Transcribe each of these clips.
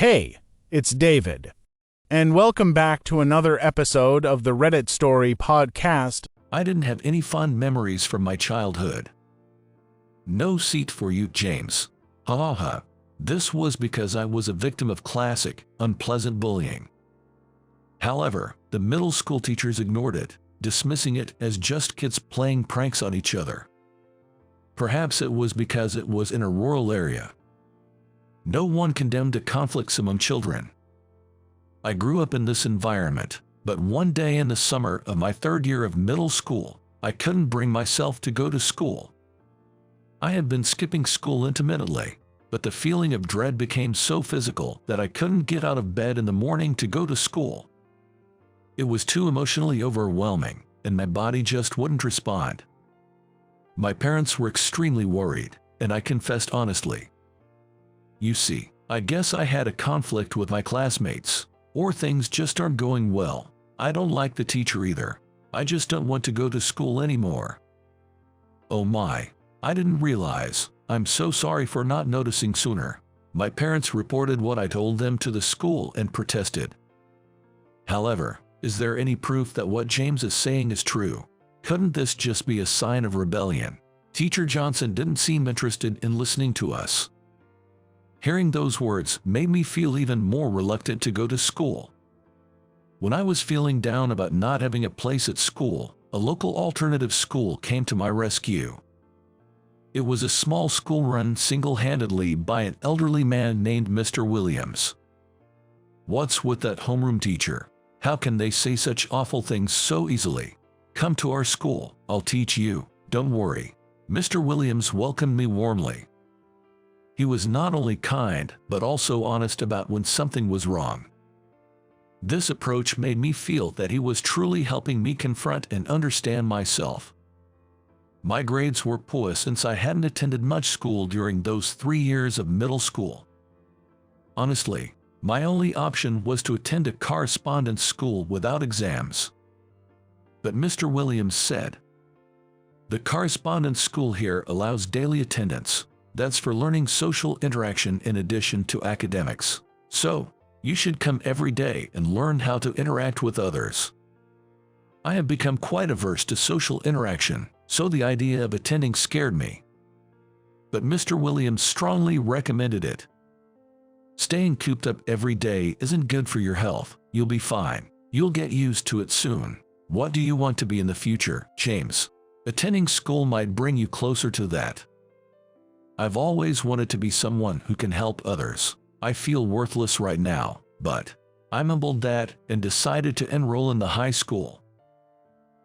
Hey, it's David, and welcome back to another episode of the Reddit Story podcast. I didn't have any fond memories from my childhood. No seat for you, James. Ha ha ha. This was because I was a victim of classic, unpleasant bullying. However, the middle school teachers ignored it, dismissing it as just kids playing pranks on each other. Perhaps it was because it was in a rural area. No one condemned conflicts among children. I grew up in this environment, but one day in the summer of my third year of middle school, I couldn't bring myself to go to school. I had been skipping school intermittently, but the feeling of dread became so physical that I couldn't get out of bed in the morning to go to school. It was too emotionally overwhelming, and my body just wouldn't respond. My parents were extremely worried, and I confessed honestly. You see, I guess I had a conflict with my classmates, or things just aren't going well. I don't like the teacher either. I just don't want to go to school anymore. Oh my, I didn't realize. I'm so sorry for not noticing sooner. My parents reported what I told them to the school and protested. However, is there any proof that what James is saying is true? Couldn't this just be a sign of rebellion? Teacher Johnson didn't seem interested in listening to us. Hearing those words made me feel even more reluctant to go to school. When I was feeling down about not having a place at school, a local alternative school came to my rescue. It was a small school run single-handedly by an elderly man named Mr. Williams. What's with that homeroom teacher? How can they say such awful things so easily? Come to our school, I'll teach you, don't worry. Mr. Williams welcomed me warmly. He was not only kind, but also honest about when something was wrong. This approach made me feel that he was truly helping me confront and understand myself. My grades were poor since I hadn't attended much school during those 3 years of middle school. Honestly, my only option was to attend a correspondence school without exams. But Mr. Williams said, "The correspondence school here allows daily attendance. That's for learning social interaction in addition to academics. So, you should come every day and learn how to interact with others." I have become quite averse to social interaction, so the idea of attending scared me. But Mr. Williams strongly recommended it. Staying cooped up every day isn't good for your health. You'll be fine. You'll get used to it soon. What do you want to be in the future, James? Attending school might bring you closer to that. I've always wanted to be someone who can help others. I feel worthless right now, but I mumbled that and decided to enroll in the high school.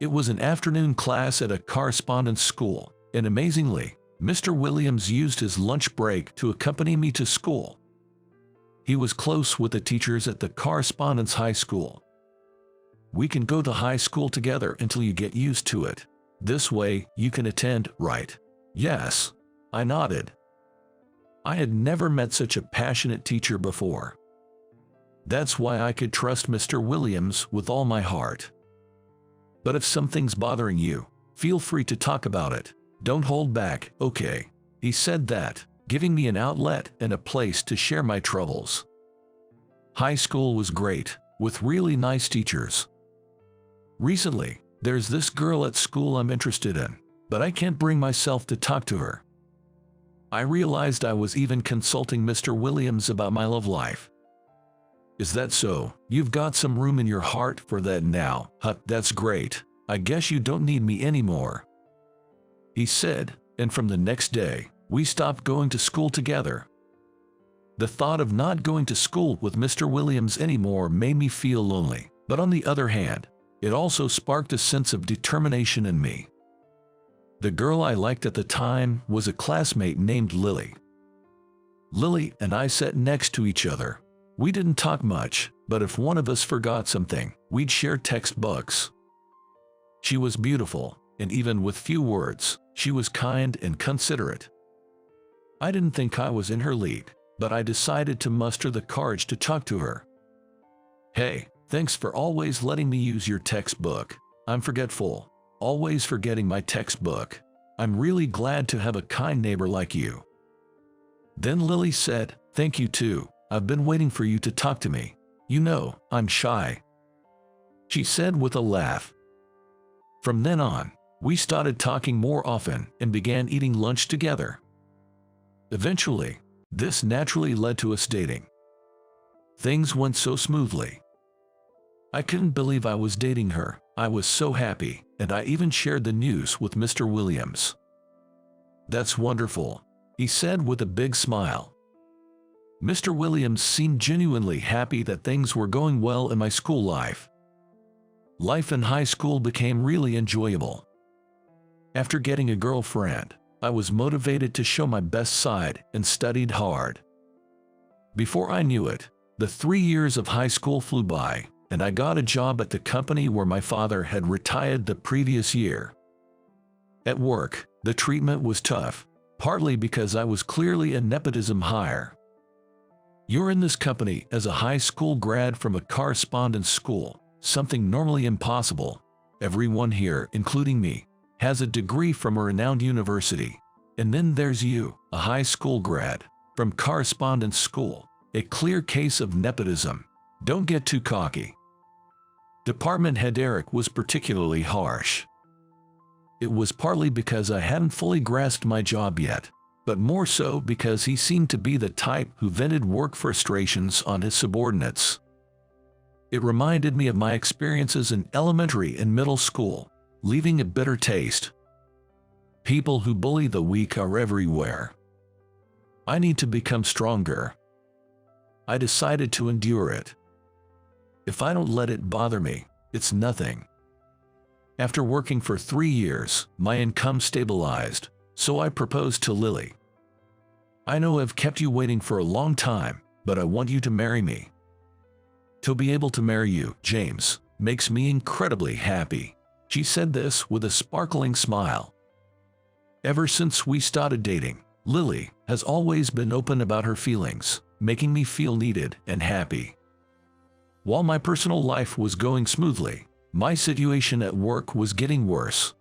It was an afternoon class at a correspondence school, and amazingly, Mr. Williams used his lunch break to accompany me to school. He was close with the teachers at the correspondence high school. "We can go to high school together until you get used to it. This way, you can attend, right?" "Yes." I nodded. I had never met such a passionate teacher before. That's why I could trust Mr. Williams with all my heart. But if something's bothering you, feel free to talk about it. Don't hold back, okay? He said that, giving me an outlet and a place to share my troubles. High school was great, with really nice teachers. Recently, there's this girl at school I'm interested in, but I can't bring myself to talk to her. I realized I was even consulting Mr. Williams about my love life. "Is that so? You've got some room in your heart for that now, huh? That's great. I guess you don't need me anymore," he said, and from the next day, we stopped going to school together. The thought of not going to school with Mr. Williams anymore made me feel lonely, but on the other hand, it also sparked a sense of determination in me. The girl I liked at the time was a classmate named Lily. Lily and I sat next to each other. We didn't talk much, but if one of us forgot something, we'd share textbooks. She was beautiful, and even with few words, she was kind and considerate. I didn't think I was in her league, but I decided to muster the courage to talk to her. "Hey, thanks for always letting me use your textbook. I'm forgetful. Always forgetting my textbook. I'm really glad to have a kind neighbor like you." Then Lily said, "Thank you too. I've been waiting for you to talk to me. You know, I'm shy," she said with a laugh. From then on, we started talking more often and began eating lunch together. Eventually, this naturally led to us dating. Things went so smoothly. I couldn't believe I was dating her. I was so happy, and I even shared the news with Mr. Williams. "That's wonderful," he said with a big smile. Mr. Williams seemed genuinely happy that things were going well in my school life. Life in high school became really enjoyable. After getting a girlfriend, I was motivated to show my best side and studied hard. Before I knew it, the 3 years of high school flew by, and I got a job at the company where my father had retired the previous year. At work, the treatment was tough, partly because I was clearly a nepotism hire. You're in this company as a high school grad from a correspondence school, something normally impossible. Everyone here, including me, has a degree from a renowned university. And then there's you, a high school grad from correspondence school, a clear case of nepotism. Don't get too cocky. Department head Eric was particularly harsh. It was partly because I hadn't fully grasped my job yet, but more so because he seemed to be the type who vented work frustrations on his subordinates. It reminded me of my experiences in elementary and middle school, leaving a bitter taste. People who bully the weak are everywhere. I need to become stronger. I decided to endure it. If I don't let it bother me, it's nothing. After working for 3 years, my income stabilized, so I proposed to Lily. "I know I've kept you waiting for a long time, but I want you to marry me." "To be able to marry you, James, makes me incredibly happy," she said this with a sparkling smile. Ever since we started dating, Lily has always been open about her feelings, making me feel needed and happy. While my personal life was going smoothly, my situation at work was getting worse.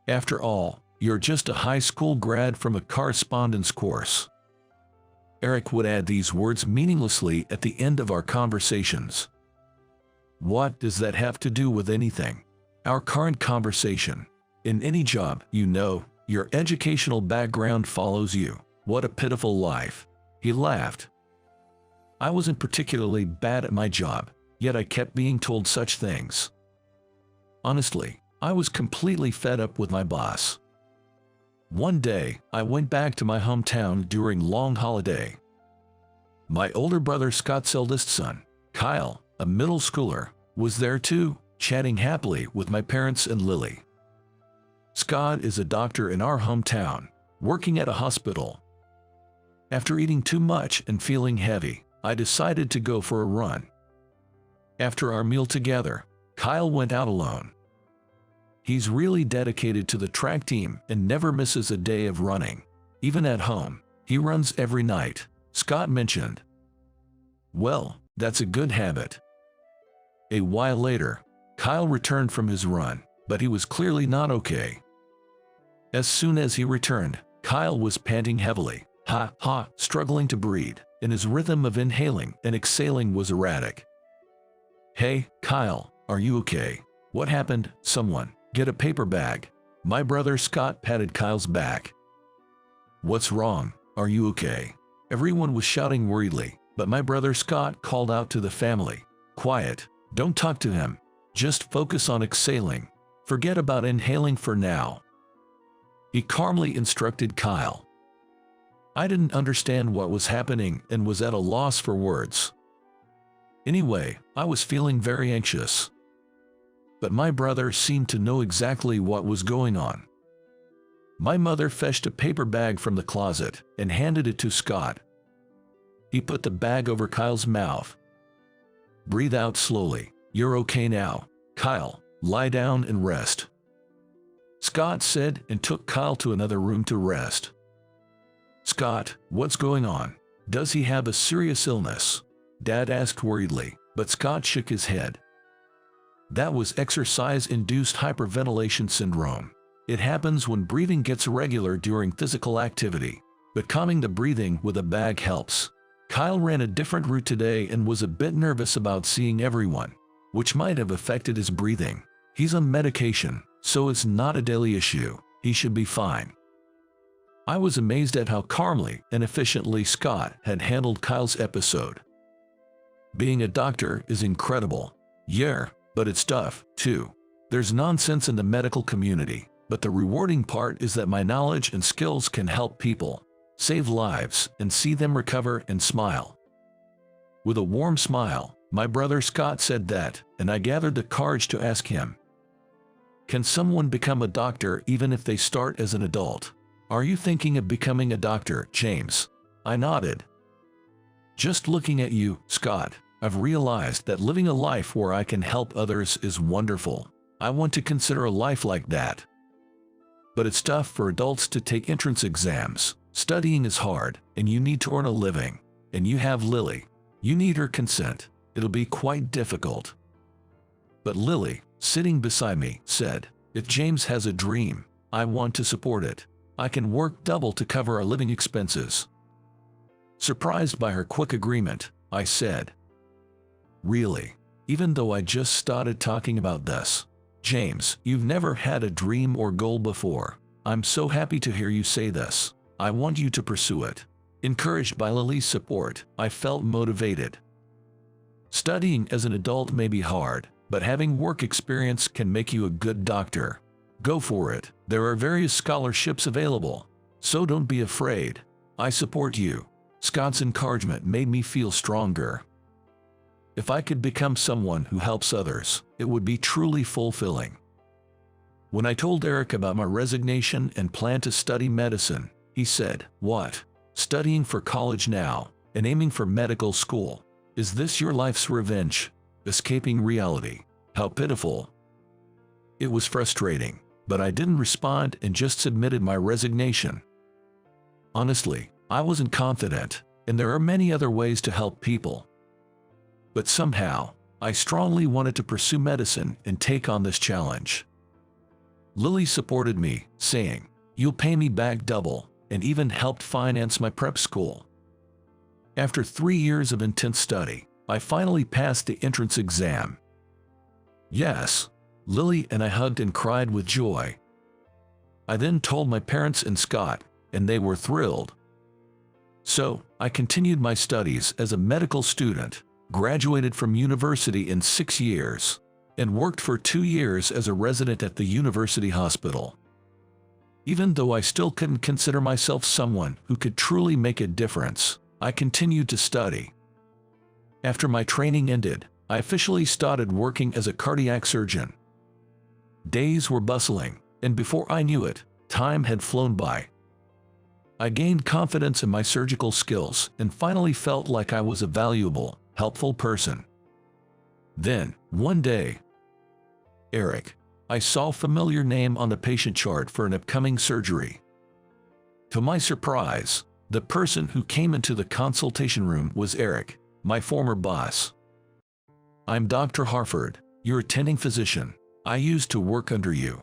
"After all, you're just a high school grad from a correspondence course." Eric would add these words meaninglessly at the end of our conversations. What does that have to do with anything? Our current conversation. In any job, you know, your educational background follows you. What a pitiful life. He laughed. I wasn't particularly bad at my job, yet I kept being told such things. Honestly, I was completely fed up with my boss. One day, I went back to my hometown during long holiday. My older brother Scott's eldest son, Kyle, a middle schooler, was there too, chatting happily with my parents and Lily. Scott is a doctor in our hometown, working at a hospital. After eating too much and feeling heavy, I decided to go for a run. After our meal together, Kyle went out alone. He's really dedicated to the track team and never misses a day of running. Even at home, he runs every night, Scott mentioned. Well, that's a good habit. A while later, Kyle returned from his run, but he was clearly not okay. As soon as he returned, Kyle was panting heavily, struggling to breathe, and his rhythm of inhaling and exhaling was erratic. "Hey, Kyle, are you okay? What happened? Someone, get a paper bag." My brother Scott patted Kyle's back. "What's wrong? Are you okay?" Everyone was shouting worriedly, but my brother Scott called out to the family, "Quiet, don't talk to him. Just focus on exhaling. Forget about inhaling for now." He calmly instructed Kyle. I didn't understand what was happening and was at a loss for words. Anyway, I was feeling very anxious. But my brother seemed to know exactly what was going on. My mother fetched a paper bag from the closet and handed it to Scott. He put the bag over Kyle's mouth. "Breathe out slowly. You're okay now. Kyle, lie down and rest," Scott said and took Kyle to another room to rest. "Scott, what's going on? Does he have a serious illness?" Dad asked worriedly, but Scott shook his head. That was exercise-induced hyperventilation syndrome. It happens when breathing gets irregular during physical activity, but calming the breathing with a bag helps. Kyle ran a different route today and was a bit nervous about seeing everyone, which might have affected his breathing. He's on medication, so it's not a daily issue. He should be fine. I was amazed at how calmly and efficiently Scott had handled Kyle's episode. Being a doctor is incredible. Yeah, but it's tough, too. There's nonsense in the medical community, but the rewarding part is that my knowledge and skills can help people, save lives, and see them recover and smile. With a warm smile, my brother Scott said that, and I gathered the courage to ask him, "Can someone become a doctor even if they start as an adult? Are you thinking of becoming a doctor, James?" I nodded. "Just looking at you, Scott, I've realized that living a life where I can help others is wonderful. I want to consider a life like that. But it's tough for adults to take entrance exams. Studying is hard, and you need to earn a living. And you have Lily. You need her consent. It'll be quite difficult." But Lily, sitting beside me, said, "If James has a dream, I want to support it. I can work double to cover our living expenses." Surprised by her quick agreement, I said, "Really? Even though I just started talking about this? James, you've never had a dream or goal before. I'm so happy to hear you say this. I want you to pursue it." Encouraged by Lily's support, I felt motivated. Studying as an adult may be hard, but having work experience can make you a good doctor. Go for it. There are various scholarships available, so don't be afraid. I support you. Scott's encouragement made me feel stronger. If I could become someone who helps others, it would be truly fulfilling. When I told Eric about my resignation and plan to study medicine, he said, "What? Studying for college now, and aiming for medical school? Is this your life's revenge? Escaping reality? How pitiful." It was frustrating, but I didn't respond and just submitted my resignation. Honestly, I wasn't confident, and there are many other ways to help people. But somehow, I strongly wanted to pursue medicine and take on this challenge. Lily supported me, saying, "You'll pay me back double," and even helped finance my prep school. After 3 years of intense study, I finally passed the entrance exam. Yes, Lily and I hugged and cried with joy. I then told my parents and Scott, and they were thrilled. So, I continued my studies as a medical student, graduated from university in 6 years, and worked for 2 years as a resident at the university hospital. Even though I still couldn't consider myself someone who could truly make a difference, I continued to study. After my training ended, I officially started working as a cardiac surgeon. Days were bustling, and before I knew it, time had flown by. I gained confidence in my surgical skills and finally felt like I was a valuable, helpful person. Then, one day, Eric, I saw a familiar name on the patient chart for an upcoming surgery. To my surprise, the person who came into the consultation room was Eric, my former boss. "I'm Dr. Harford, your attending physician. I used to work under you."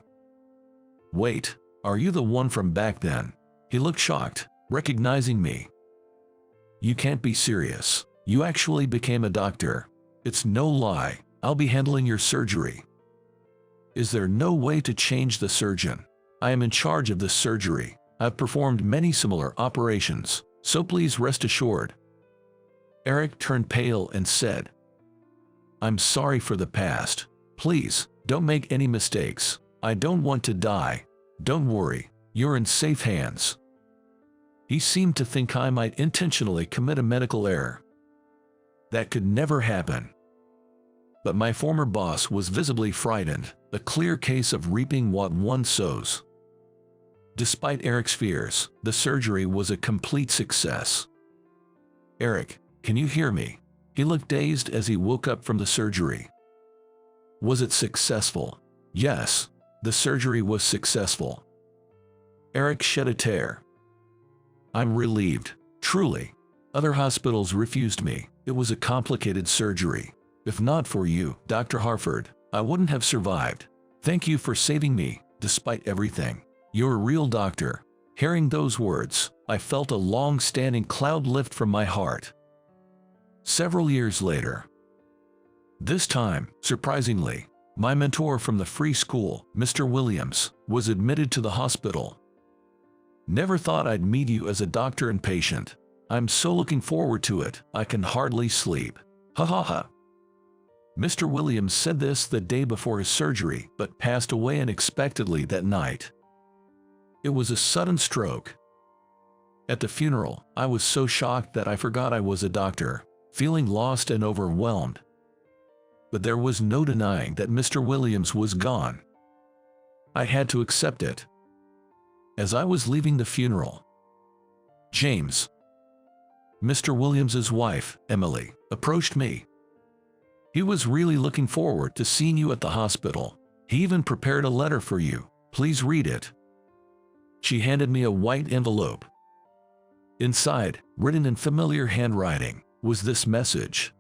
"Wait, are you the one from back then?" He looked shocked, recognizing me. "You can't be serious. You actually became a doctor." "It's no lie. I'll be handling your surgery." "Is there no way to change the surgeon? I am in charge of this surgery. I've performed many similar operations, so please rest assured." Eric turned pale and said, "I'm sorry for the past. Please, don't make any mistakes. I don't want to die. Don't worry, you're in safe hands." He seemed to think I might intentionally commit a medical error. That could never happen. But my former boss was visibly frightened, a clear case of reaping what one sows. Despite Eric's fears, the surgery was a complete success. "Eric, can you hear me?" He looked dazed as he woke up from the surgery. "Was it successful?" "Yes, the surgery was successful." Eric shed a tear. "I'm relieved, truly. Other hospitals refused me. It was a complicated surgery. If not for you, Dr. Harford, I wouldn't have survived. Thank you for saving me, despite everything. You're a real doctor." Hearing those words, I felt a long-standing cloud lift from my heart. Several years later. This time, surprisingly, my mentor from the free school, Mr. Williams, was admitted to the hospital. Never thought I'd meet you as a doctor and patient. I'm so looking forward to it, I can hardly sleep. Ha ha ha. Mr. Williams said this the day before his surgery, but passed away unexpectedly that night. It was a sudden stroke. At the funeral, I was so shocked that I forgot I was a doctor, feeling lost and overwhelmed. But there was no denying that Mr. Williams was gone. I had to accept it. As I was leaving the funeral, James, Mr. Williams's wife, Emily, approached me. He was really looking forward to seeing you at the hospital. He even prepared a letter for you. Please read it. She handed me a white envelope. Inside, written in familiar handwriting, was this message.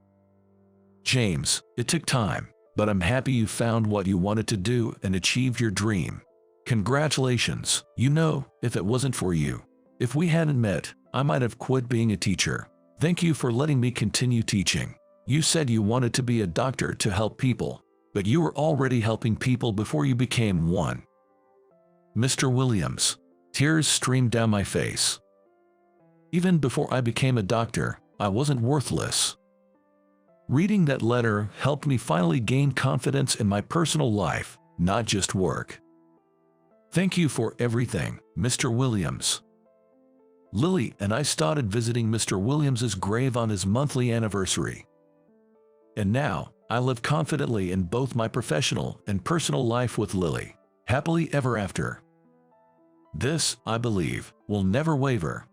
James, it took time, but I'm happy you found what you wanted to do and achieved your dream. Congratulations. You know, if it wasn't for you, if we hadn't met, I might have quit being a teacher. Thank you for letting me continue teaching. You said you wanted to be a doctor to help people, but you were already helping people before you became one. Mr. Williams. Tears streamed down my face. Even before I became a doctor, I wasn't worthless. Reading that letter helped me finally gain confidence in my personal life, not just work. Thank you for everything, Mr. Williams. Lily and I started visiting Mr. Williams's grave on his monthly anniversary. And now, I live confidently in both my professional and personal life with Lily, happily ever after. This, I believe, will never waver.